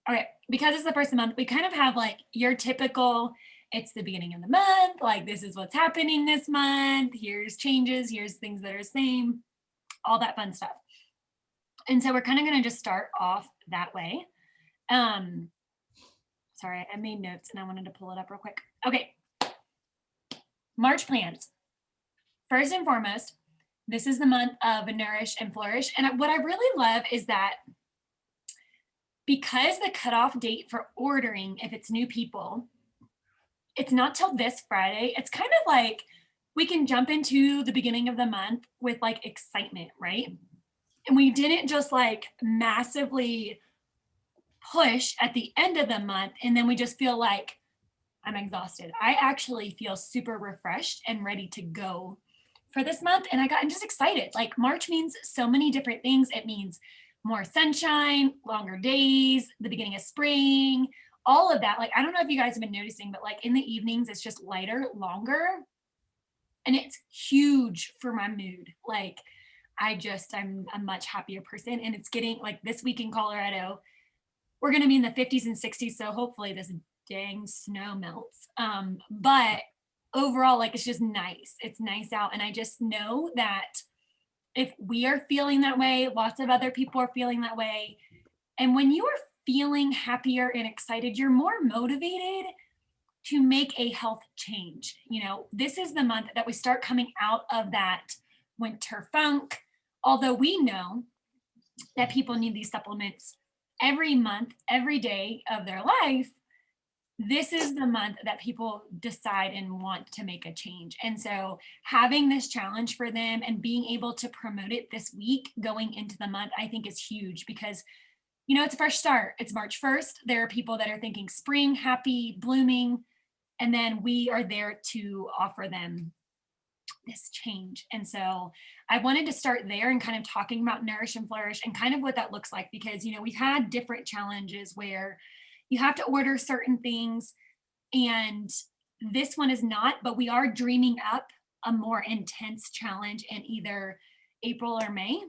Okay, because it's the first of the month, we kind of have like your typical, it's the beginning of the month, like this is what's happening this month, here's changes, here's things that are the same, all that fun stuff. And so we're kind of going to just start off that way. Um, sorry, I made notes and I wanted to pull it up real quick. Okay, March plans. First and foremost, this is the month of Nourish and Flourish. And what I really love is that because the cutoff date for ordering, if it's new people, it's not till this Friday. It's kind of like we can jump into the beginning of the month with like excitement, right? And we didn't just like massively push at the end of the month and then we just feel like I'm exhausted. I actually feel super refreshed and ready to go for this month. And I'm just excited. Like March means so many different things. It means more sunshine, longer days, the beginning of spring, all of that. Like, I don't know if you guys have been noticing, but like in the evenings, it's just lighter, longer. And it's huge for my mood. Like, I'm a much happier person. And it's getting like this week in Colorado, we're going to be in the 50s and 60s. So hopefully this dang snow melts. But overall, like it's just nice. It's nice out. And I just know that if we are feeling that way, lots of other people are feeling that way. And when you are feeling happier and excited, you're more motivated to make a health change. You know, this is the month that we start coming out of that winter funk. Although we know that people need these supplements every month, every day of their life, this is the month that people decide and want to make a change. And so having this challenge for them and being able to promote it this week going into the month, I think is huge because, you know, it's a fresh start. It's March 1st. There are people that are thinking spring, happy, blooming, and then we are there to offer them this change. And so I wanted to start there and kind of talking about Nourish and Flourish and kind of what that looks like because, you know, we've had different challenges where you have to order certain things and this one is not, but we are dreaming up a more intense challenge in either April or May.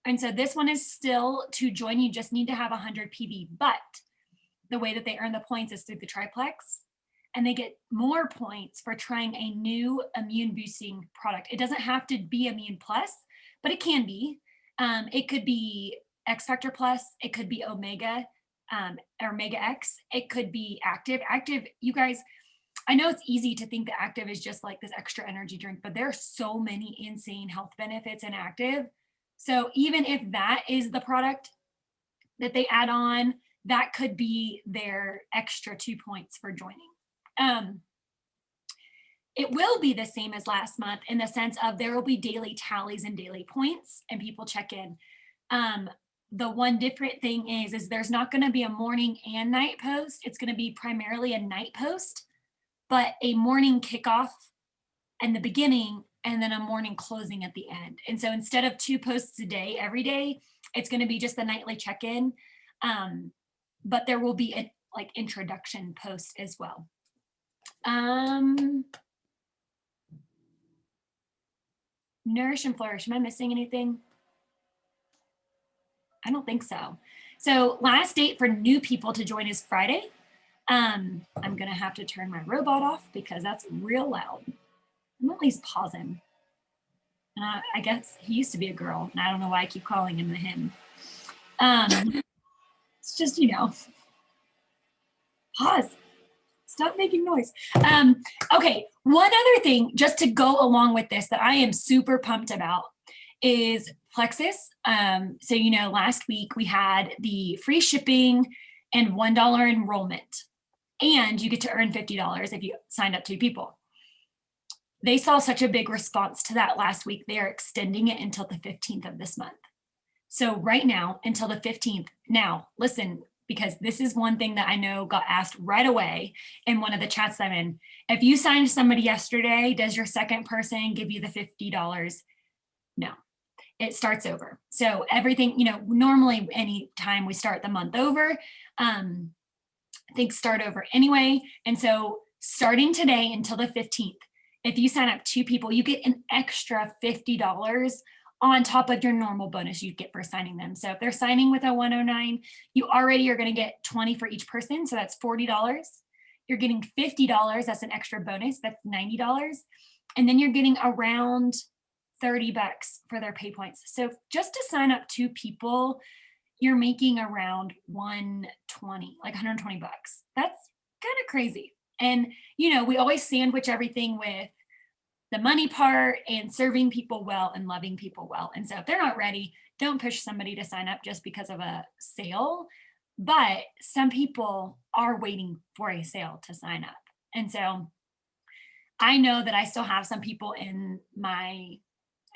And so this one is still to join, you just need to have 100 PV, but the way that they earn the points is through the triplex and they get more points for trying a new immune boosting product. It doesn't have to be Immune Plus, but it can be. It could be X Factor Plus, it could be Omega, or Omega X, it could be Active. Active, you guys, I know it's easy to think that Active is just like this extra energy drink, but there are so many insane health benefits in Active. So even if that is the product that they add on, that could be their extra 2 points for joining. It will be the same as last month in the sense of there will be daily tallies and daily points and people check in. The one different thing is there's not going to be a morning and night post. It's going to be primarily a night post, but a morning kickoff in the beginning and then a morning closing at the end. And so instead of 2 posts a day every day, it's going to be just the nightly check-in. But there will be a like introduction post as well. Nourish and Flourish. Am I missing anything? I don't think so. So last date for new people to join is Friday. I'm going to have to turn my robot off because that's real loud. I'm at least pause him. I guess he used to be a girl, and I don't know why I keep calling him a him. It's just, you know, pause. Stop making noise. Okay, one other thing just to go along with this that I am super pumped about is Plexus. So, you know, last week we had the free shipping and $1 enrollment, and you get to earn $50 if you signed up 2 people. They saw such a big response to that last week. They are extending it until the 15th of this month. So right now until the 15th. Now, listen, because this is one thing that I know got asked right away in one of the chats I'm in. If you signed somebody yesterday, does your second person give you the $50? No, it starts over. So everything, you know, normally any time we start the month over, things start over anyway. And so starting today until the 15th, if you sign up 2 people, you get an extra $50 on top of your normal bonus you'd get for signing them. So if they're signing with a 109, you already are going to get 20 for each person. So that's $40. You're getting $50. That's an extra bonus. That's $90. And then you're getting around $30 for their pay points. So just to sign up 2 people, you're making around 120, like 120 bucks. That's kind of crazy. And, you know, we always sandwich everything with the money part and serving people well and loving people well. And so if they're not ready, don't push somebody to sign up just because of a sale. But some people are waiting for a sale to sign up. And so I know that I still have some people in my,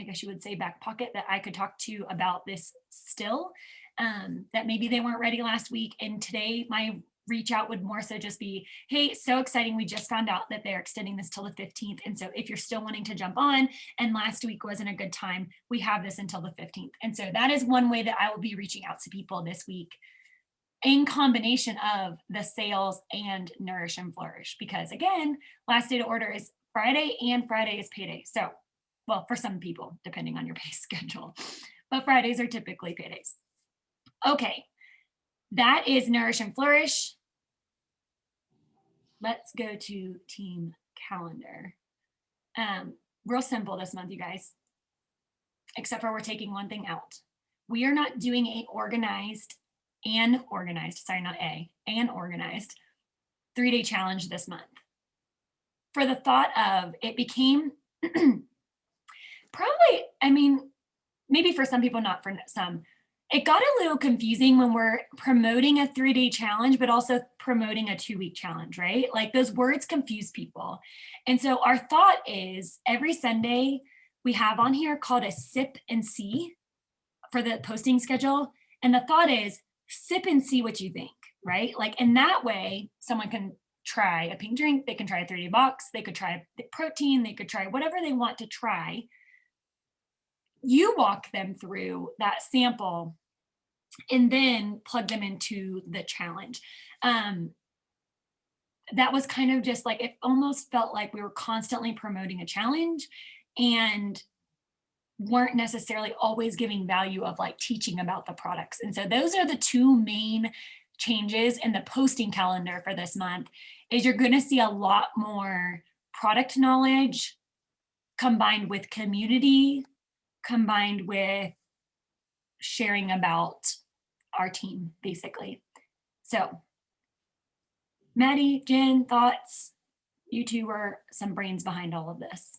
I guess you would say, back pocket that I could talk to about this still, that maybe they weren't ready last week. And today my reach out would more so just be, hey, so exciting. We just found out that they're extending this till the 15th. And so if you're still wanting to jump on and last week wasn't a good time, we have this until the 15th. And so that is one way that I will be reaching out to people this week in combination of the sales and Nourish and Flourish. Because again, last day to order is Friday and Friday is payday. So, well, for some people, depending on your pay schedule, but Fridays are typically paydays. Okay, that is Nourish and Flourish. Let's go to team calendar. Real simple this month, you guys, except for we're taking one thing out. We are not doing an organized 3-day challenge this month. For the thought of it became probably, I mean, maybe for some people, not for some, it got a little confusing when we're promoting a 3-day challenge, but also promoting a 2-week challenge, right? Like those words confuse people. And so our thought is every Sunday we have on here called a sip and see for the posting schedule. And the thought is sip and see what you think, right? Like in that way, someone can try a pink drink, they can try a 3-day box, they could try protein, they could try whatever they want to try. You walk them through that sample and then plug them into the challenge. That was kind of just like, it almost felt like we were constantly promoting a challenge and weren't necessarily always giving value of like teaching about the products. And so those are the 2 main changes in the posting calendar for this month. Is you're going to see a lot more product knowledge combined with community, combined with sharing about our team, basically. So Maddie, Jen, thoughts? You two were some brains behind all of this.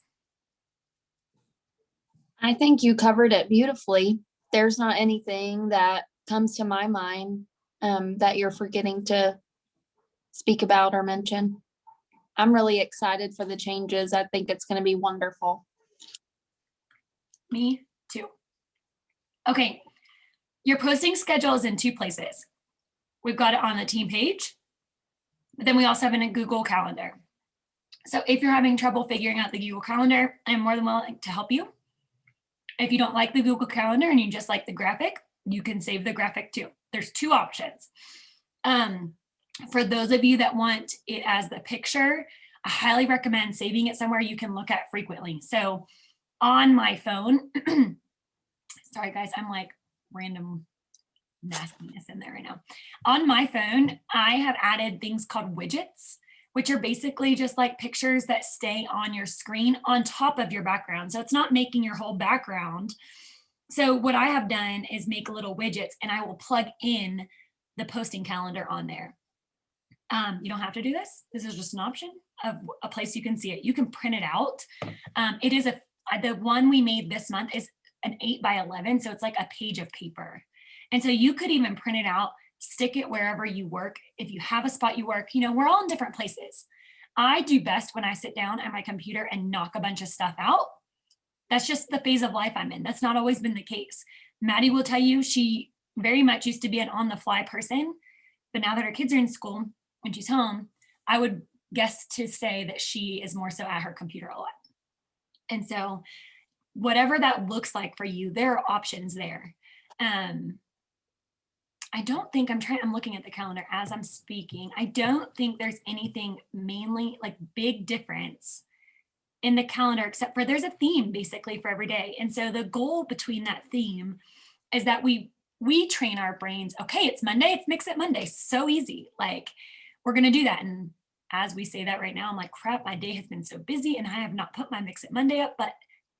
I think you covered it beautifully. There's not anything that comes to my mind that you're forgetting to speak about or mention. I'm really excited for the changes. I think it's going to be wonderful. Me too. Okay, your posting schedule is in 2 places. We've got it on the team page, but then we also have it in a Google Calendar. So if you're having trouble figuring out the Google Calendar, I'm more than willing to help you. If you don't like the Google Calendar and you just like the graphic, you can save the graphic too. There's 2 options. For those of you that want it as the picture, I highly recommend saving it somewhere you can look at frequently. So on my phone, sorry guys, I'm like random nastiness in there right now. On my phone, I have added things called widgets, which are basically just like pictures that stay on your screen on top of your background. So it's not making your whole background. So what I have done is make little widgets and I will plug in the posting calendar on there. You don't have to do this. This is just an option of a place you can see it. You can print it out. It is the one we made this month is an 8x11. So it's like a page of paper. And so you could even print it out, stick it wherever you work. If you have a spot you work, you know, we're all in different places. I do best when I sit down at my computer and knock a bunch of stuff out. That's just the phase of life I'm in. That's not always been the case. Maddie will tell you she very much used to be an on the fly person, but now that her kids are in school and she's home, I would guess to say that she is more so at her computer a lot. And so whatever that looks like for you, there are options there. I don't think I'm looking at the calendar as I'm speaking. I don't think there's anything mainly like big difference in the calendar, except for there's a theme basically for every day. And so the goal between that theme is that we train our brains. Okay, it's Monday, it's Mix It Monday. So easy. Like we're gonna do that. And as we say that right now, I'm like, crap, my day has been so busy and I have not put my Mix It Monday up. But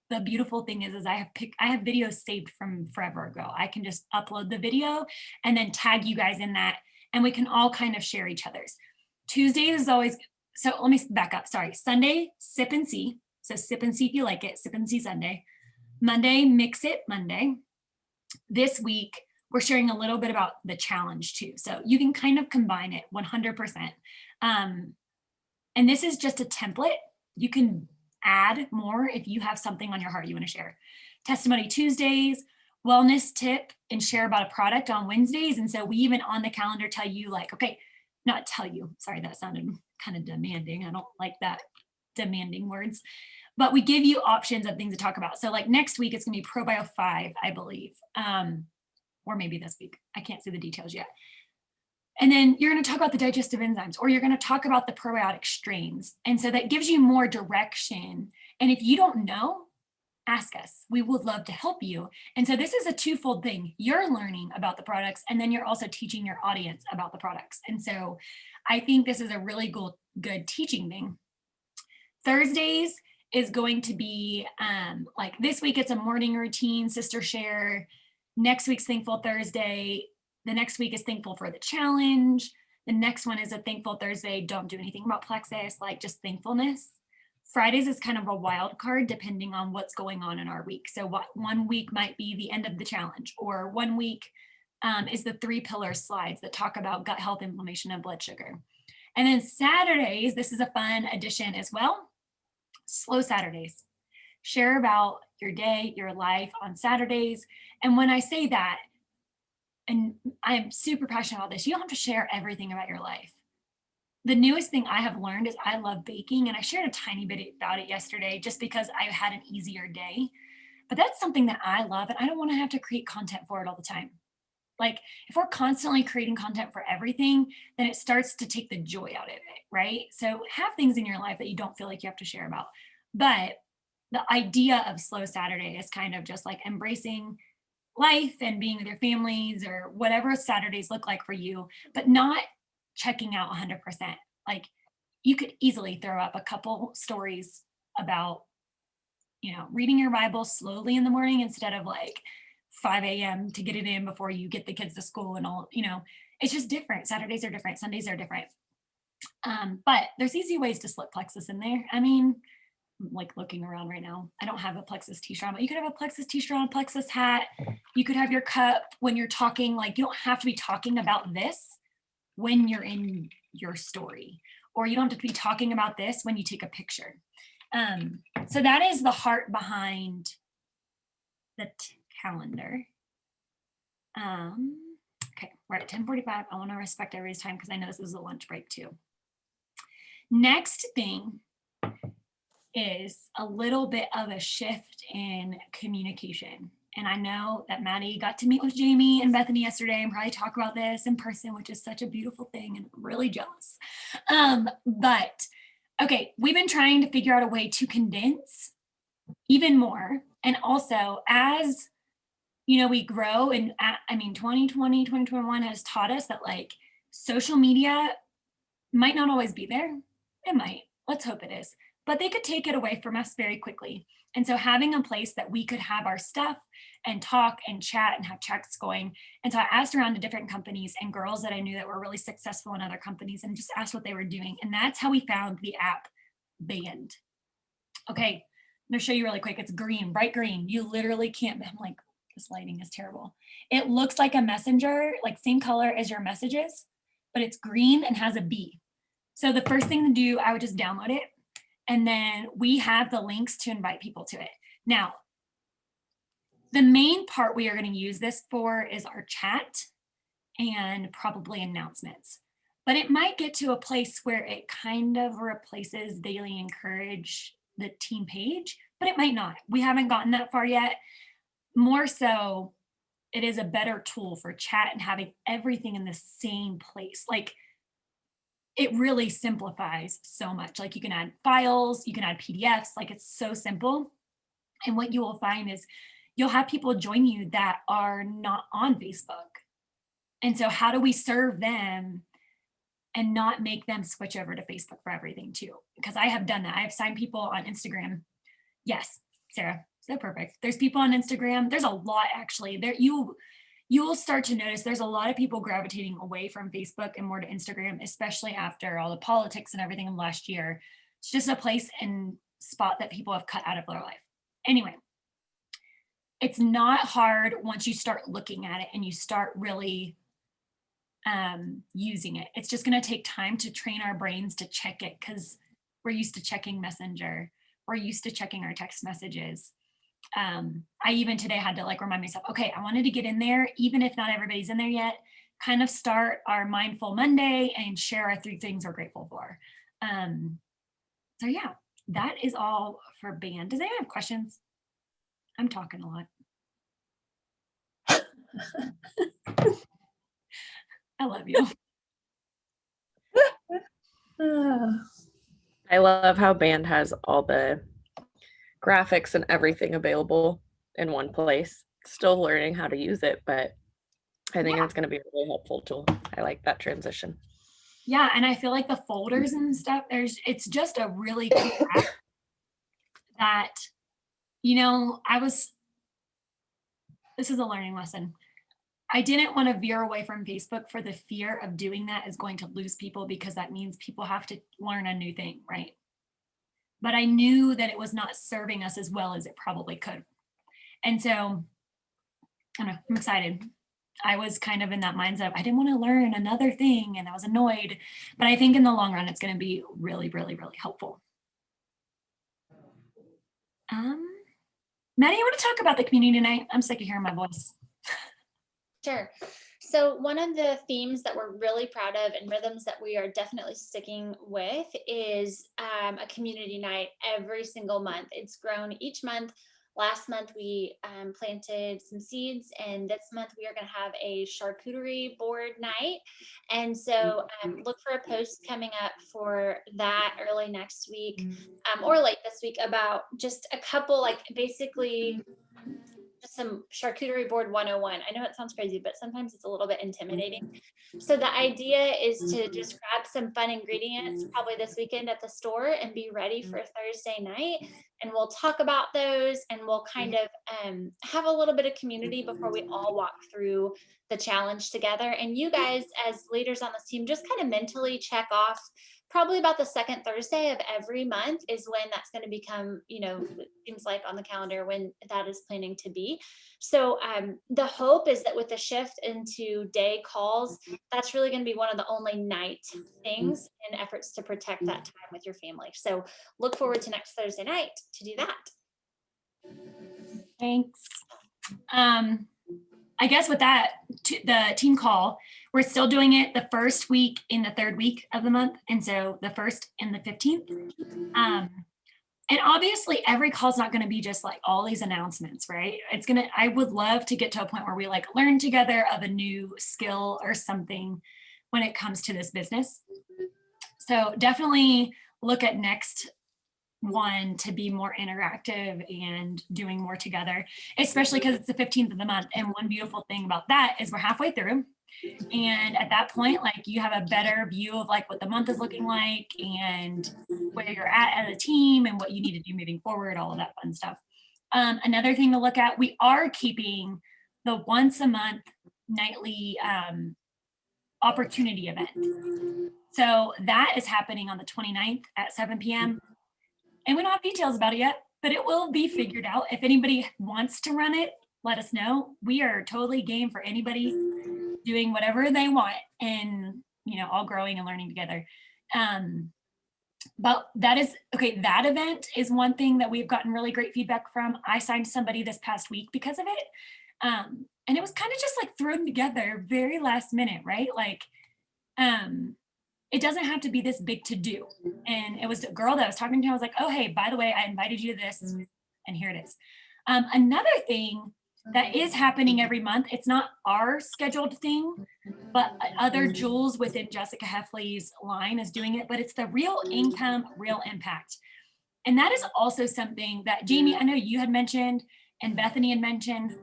the beautiful thing is I have videos saved from forever ago. I can just upload the video and then tag you guys in that, and we can all kind of share each other's. Tuesdays is always, so let me back up. Sorry. Sunday, sip and see. So sip and see if you like it. Sip and see Sunday. Monday, Mix It Monday. This week, we're sharing a little bit about the challenge too. So you can kind of combine it 100%. And this is just a template. You can add more if you have something on your heart you want to share. Testimony Tuesdays, wellness tip, and share about a product on Wednesdays. And so we even on the calendar tell you like, okay, not tell you, sorry, that sounded kind of demanding. I don't like that demanding words, but we give you options of things to talk about. So like next week, it's gonna be ProBio 5, I believe. Or maybe this week, I can't see the details yet. And then you're going to talk about the digestive enzymes, or you're going to talk about the probiotic strains. And so that gives you more direction. And if you don't know, ask us. We would love to help you. And so this is a twofold thing. You're learning about the products, and then you're also teaching your audience about the products. And so I think this is a really good teaching thing. Thursdays is going to be like this week, it's a morning routine, sister share. Next week's Thankful Thursday. The next week is Thankful for the Challenge. The next one is a Thankful Thursday. Don't do anything about Plexus, like just thankfulness. Fridays is kind of a wild card depending on what's going on in our week. So what one week might be the end of the challenge, or one week is the 3 pillar slides that talk about gut health, inflammation, and blood sugar. And then Saturdays, this is a fun addition as well. Slow Saturdays. Share about your day, your life on Saturdays. And when I say that, and I'm super passionate about this, you don't have to share everything about your life. The newest thing I have learned is I love baking, and I shared a tiny bit about it yesterday just because I had an easier day. But that's something that I love, and I don't want to have to create content for it all the time. Like if we're constantly creating content for everything, then it starts to take the joy out of it, right? So have things in your life that you don't feel like you have to share about. But the idea of Slow Saturday is kind of just like embracing life and being with your families or whatever Saturdays look like for you, but not checking out 100%. Like you could easily throw up a couple stories about, reading your Bible slowly in the morning instead of like 5 a.m. to get it in before you get the kids to school and all, it's just different. Saturdays are different. Sundays are different. But there's easy ways to slip Plexus in there. I mean, like looking around right now, I don't have a Plexus t-shirt on, but you could have a Plexus t-shirt on, a Plexus hat. You could have your cup when you're talking. Like you don't have to be talking about this when you're in your story, or you don't have to be talking about this when you take a picture. So that is the heart behind the calendar. Okay, we're at 10:45. I want to respect everybody's time because I know this is a lunch break too. Next thing is a little bit of a shift in communication. And I know that Maddie got to meet with Jamie and Bethany yesterday and probably talk about this in person, which is such a beautiful thing, and I'm really jealous. But okay, we've been trying to figure out a way to condense even more. And also as we grow, and 2020, 2021 has taught us that like social media might not always be there. It might, let's hope it is, but they could take it away from us very quickly. And so having a place that we could have our stuff and talk and chat and have chats going. And so I asked around to different companies and girls that I knew that were really successful in other companies and just asked what they were doing. And that's how we found the app Band. Okay, I'm gonna show you really quick. It's green, bright green. You literally can't, I'm like, this lighting is terrible. It looks like a messenger, like same color as your messages, but it's green and has a B. So the first thing to do, I would just download it. And then we have the links to invite people to it. Now, the main part we are going to use this for is our chat and probably announcements. But it might get to a place where it kind of replaces Daily Encourage, the team page, but it might not. We haven't gotten that far yet. More so, it is a better tool for chat and having everything in the same place. Like it really simplifies so much. Like you can add files, you can add PDFs, like it's so simple. And what you will find is you'll have people join you that are not on Facebook. And so how do we serve them and not make them switch over to Facebook for everything too? Because I have done that. I have signed people on Instagram. Yes, Sarah, so perfect. There's people on Instagram. There's a lot actually. There you will start to notice there's a lot of people gravitating away from Facebook and more to Instagram, especially after all the politics and everything of last year. It's just a place and spot that people have cut out of their life. Anyway, it's not hard once you start looking at it and you start really using it. It's just going to take time to train our brains to check it because we're used to checking Messenger. We're used to checking our text messages. I even today had to like remind myself, okay, I wanted to get in there, even if not everybody's in there yet, kind of start our Mindful Monday and share our 3 things we're grateful for. So yeah, that is all for band. Does anyone have questions? I'm talking a lot. I love you. I love how band has all the graphics and everything available in one place. Still learning how to use it, but I think it's going to be a really helpful tool. I like that transition. Yeah, and I feel like the folders and stuff, it's just a really cool app that, you know, this is a learning lesson. I didn't want to veer away from Facebook for the fear of doing that is going to lose people because that means people have to learn a new thing, right? But I knew that it was not serving us as well as it probably could. And so, I don't know, I'm excited. I was kind of in that mindset of I didn't want to learn another thing and I was annoyed. But I think in the long run, it's going to be really, really, really helpful. Maddie, you want to talk about the community tonight? I'm sick of hearing my voice. Sure. So one of the themes that we're really proud of and rhythms that we are definitely sticking with is a community night every single month. It's grown each month. Last month we planted some seeds, and this month we are going to have a charcuterie board night. And so look for a post coming up for that early next week or late this week about just a couple, like basically just some charcuterie board 101. I know it sounds crazy, but sometimes it's a little bit intimidating. So the idea is to just grab some fun ingredients probably this weekend at the store and be ready for Thursday night. And we'll talk about those, and we'll kind of have a little bit of community before we all walk through the challenge together. And you guys as leaders on this team, just kind of mentally check off probably about the second Thursday of every month is when that's going to become, you know, seems like on the calendar when that is planning to be. So the hope is that with the shift into day calls, that's really going to be one of the only night things and efforts to protect that time with your family. So look forward to next Thursday night to do that. Thanks. I guess with that, the team call, we're still doing it the first week in the 3rd week of the month. And so the 1st and the 15th. And obviously every call is not going to be just like all these announcements, right? I would love to get to a point where we like learn together of a new skill or something when it comes to this business. So definitely look at next one to be more interactive and doing more together, especially because it's the 15th of the month. And one beautiful thing about that is we're halfway through. And at that point, like you have a better view of like what the month is looking like and where you're at as a team and what you need to do moving forward, all of that fun stuff. Another thing to look at, we are keeping the once a month nightly opportunity event. So that is happening on the 29th at 7 p.m. And we don't have details about it yet, but it will be figured out. If anybody wants to run it, let us know. We are totally game for anybody doing whatever they want and, you know, all growing and learning together. But that is, okay, that event is one thing that we've gotten really great feedback from. I signed somebody this past week because of it. And it was kind of just like thrown together very last minute, right? Like, it doesn't have to be this big to do. And it was a girl that I was talking to. I was like, oh, hey, by the way, I invited you to this and here it is. Another thing that is happening every month. It's not our scheduled thing, but other Jules within Jessica Heffley's line is doing it, but it's the real income, real impact. And that is also something that Jamie, I know you had mentioned and Bethany had mentioned,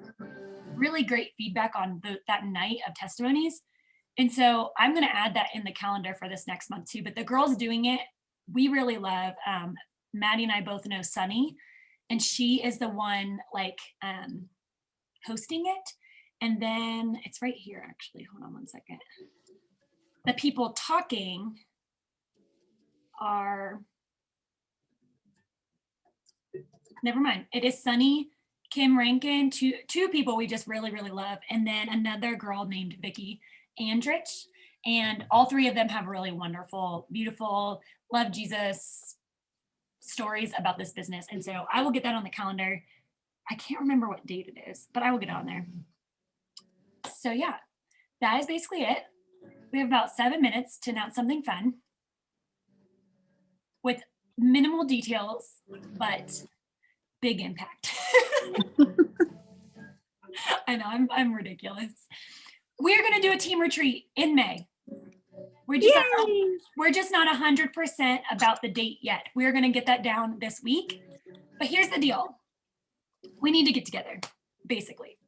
really great feedback on that night of testimonies. And so I'm going to add that in the calendar for this next month too, but the girls doing it, we really love. Maddie and I both know Sunny, and she is the one like hosting it. And then it's right here, actually. Hold on one second. The people talking are, never mind. It is Sunny, Kim Rankin, two people we just really, really love. And then another girl named Vicky Andrich. And all three of them have really wonderful, beautiful, love Jesus stories about this business. And so I will get that on the calendar. I can't remember what date it is, but I will get it on there. So yeah, that is basically it. We have about 7 minutes to announce something fun with minimal details, but big impact. I know I'm ridiculous. We're gonna do a team retreat in May. We're just not 100% about the date yet. We're gonna get that down this week. But here's the deal. We need to get together, basically.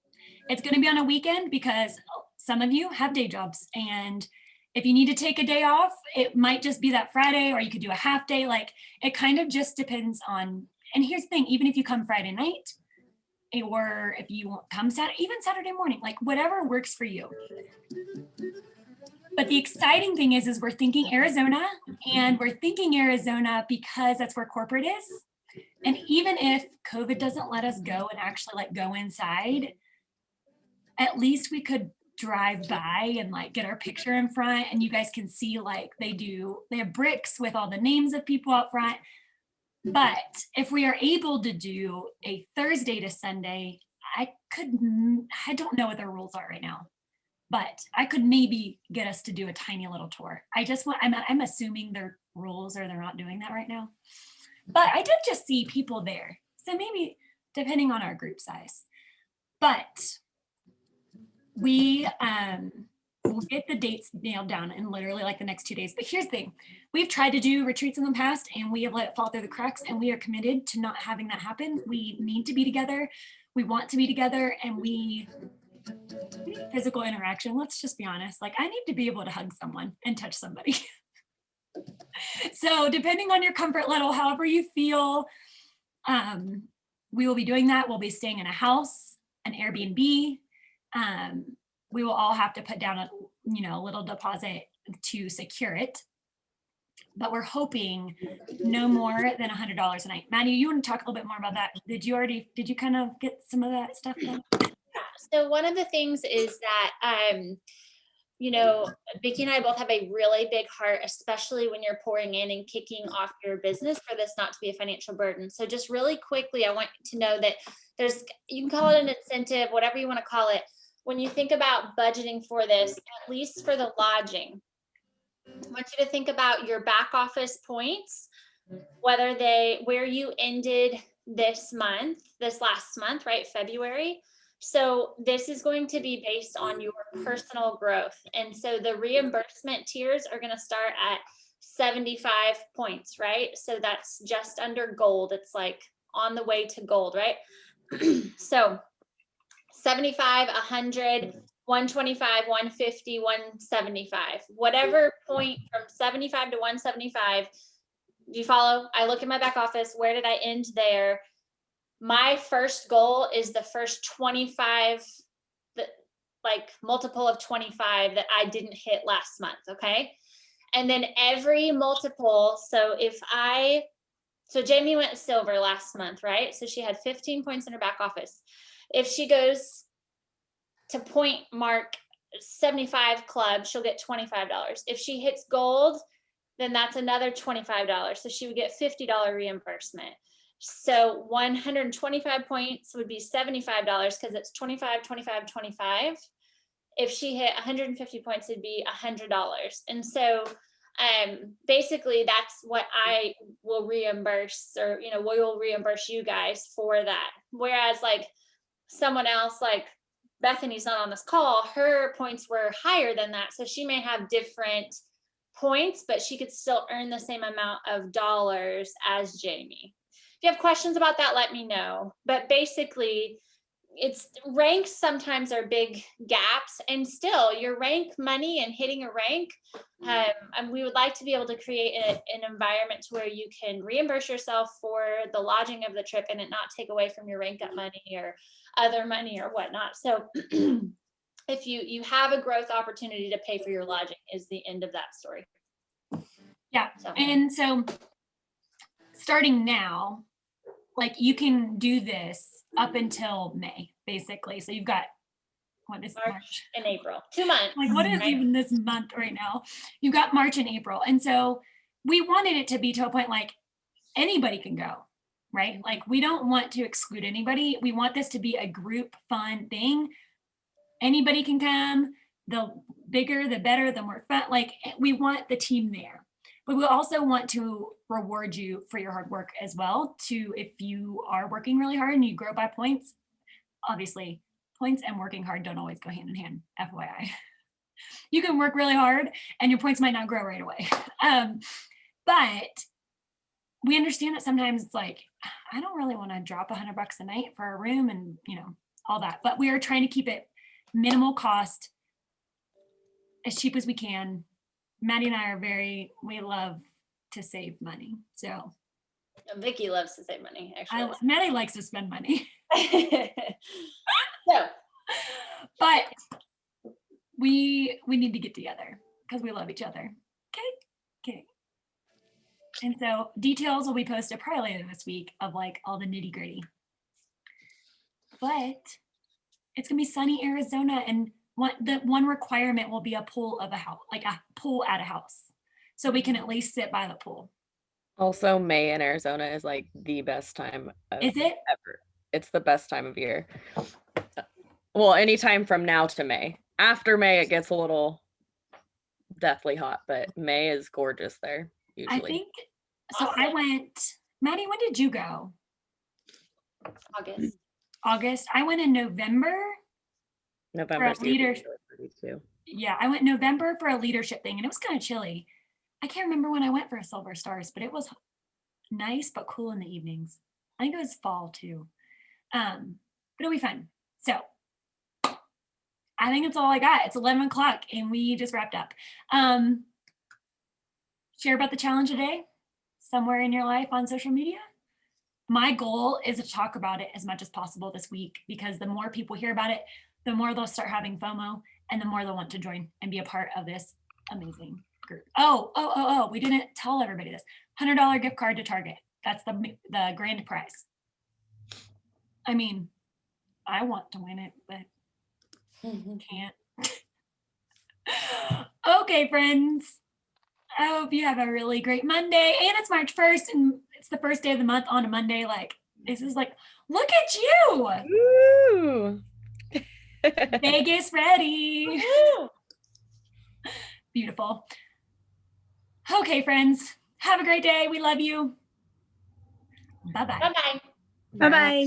It's gonna be on a weekend because some of you have day jobs. And if you need to take a day off, it might just be that Friday, or you could do a half day. Like, it kind of just depends on, and here's the thing, even if you come Friday night, or if you come Saturday, even Saturday morning, like whatever works for you. But the exciting thing is we're thinking Arizona, and we're thinking Arizona because that's where corporate is. And even if COVID doesn't let us go and actually like go inside, at least we could drive by and like get our picture in front, and you guys can see like they have bricks with all the names of people out front. But if we are able to do a Thursday to Sunday, I don't know what their rules are right now, but I could maybe get us to do a tiny little tour. I'm assuming their rules or they're not doing that right now. But I did just see people there. So maybe depending on our group size. But we will get the dates nailed down in literally like the next 2 days. But here's the thing. We've tried to do retreats in the past and we have let it fall through the cracks, and we are committed to not having that happen. We need to be together. We want to be together, and we need physical interaction. Let's just be honest. Like, I need to be able to hug someone and touch somebody. So depending on your comfort level, however you feel, we will be doing that. We'll be staying in a house, an Airbnb. We will all have to put down a little deposit to secure it, but we're hoping no more than $100 a night. Maddie, you want to talk a little bit more about that? Did you kind of get some of that stuff done? So one of the things is that, Vicki and I both have a really big heart, especially when you're pouring in and kicking off your business, for this not to be a financial burden. So just really quickly, I want to know that you can call it an incentive, whatever you want to call it. When you think about budgeting for this, at least for the lodging, I want you to think about your back office points, where you ended this last month, right? February. So this is going to be based on your personal growth. And so the reimbursement tiers are going to start at 75 points, right? So that's just under gold. It's like on the way to gold, right? So 75, 100, 125, 150, 175, whatever point from 75 to 175. Do you follow? I look at my back office. Where did I end there? My first goal is the first 25, multiple of 25 that I didn't hit last month. Okay. And then every multiple. So Jamie went silver last month, right? So she had 15 points in her back office. If she goes to point mark 75 club, she'll get $25. If she hits gold, then that's another $25. So she would get $50 reimbursement. So 125 points would be $75 because it's 25, 25, 25. If she hit 150 points, it'd be $100. And so basically that's what I will reimburse, or we'll reimburse you guys for that. Whereas like someone else like Bethany's not on this call, her points were higher than that. So she may have different points, but she could still earn the same amount of dollars as Jamie. If you have questions about that, let me know. But basically, it's ranks sometimes are big gaps, and still your rank money and hitting a rank, and we would like to be able to create an environment to where you can reimburse yourself for the lodging of the trip and it not take away from your rank up money or other money or whatnot. So if you have a growth opportunity to pay for your lodging is the end of that story. Yeah. So. And so starting now, like you can do this up until May, basically. So you've got, what is March? And April, 2 months. Like what is right? even this month right now? You've got March and April. And so we wanted it to be to a point like anybody can go, right? Like we don't want to exclude anybody. We want this to be a group fun thing. Anybody can come. The bigger, the better, the more fun. Like we want the team there. But we also want to reward you for your hard work as well. To if you are working really hard and you grow by points, obviously points and working hard don't always go hand in hand, FYI. You can work really hard and your points might not grow right away. But we understand that sometimes it's like, I don't really want to drop $100 a night for a room and all that. But we are trying to keep it minimal cost, as cheap as we can. Maddie and I we love to save money. So Vicky loves to save money, actually. Maddie likes to spend money. So, but we need to get together because we love each other. Okay. And so details will be posted probably later this week of like all the nitty gritty. But it's gonna be sunny Arizona, and one requirement will be a pool of a house, like a pool at a house, so we can at least sit by the pool. Also, May in Arizona is like the best time of Is it? ever. It's the best time of year. Well, anytime from now to May. After May, it gets a little deathly hot, but May is gorgeous there usually. I think so. I went, Maddie, when did you go? August. I went in November. November too. Yeah, I went November for a leadership thing and it was kind of chilly. I can't remember when I went for a Silver Stars, but it was nice but cool in the evenings. I think it was fall too. But it'll be fun. So I think that's all I got. It's 11 o'clock and we just wrapped up. Share about the challenge today somewhere in your life on social media. My goal is to talk about it as much as possible this week, because the more people hear about it, the more they'll start having FOMO and the more they'll want to join and be a part of this amazing group. Oh, we didn't tell everybody this. $100 gift card to Target. That's the grand prize. I mean, I want to win it, but can't. Okay, friends. I hope you have a really great Monday. And it's March 1st and it's the first day of the month on a Monday. Like, this is like, look at you. Woo! Vegas ready. Beautiful. Okay, friends. Have a great day. We love you. Bye-bye. Bye-bye. Bye-bye.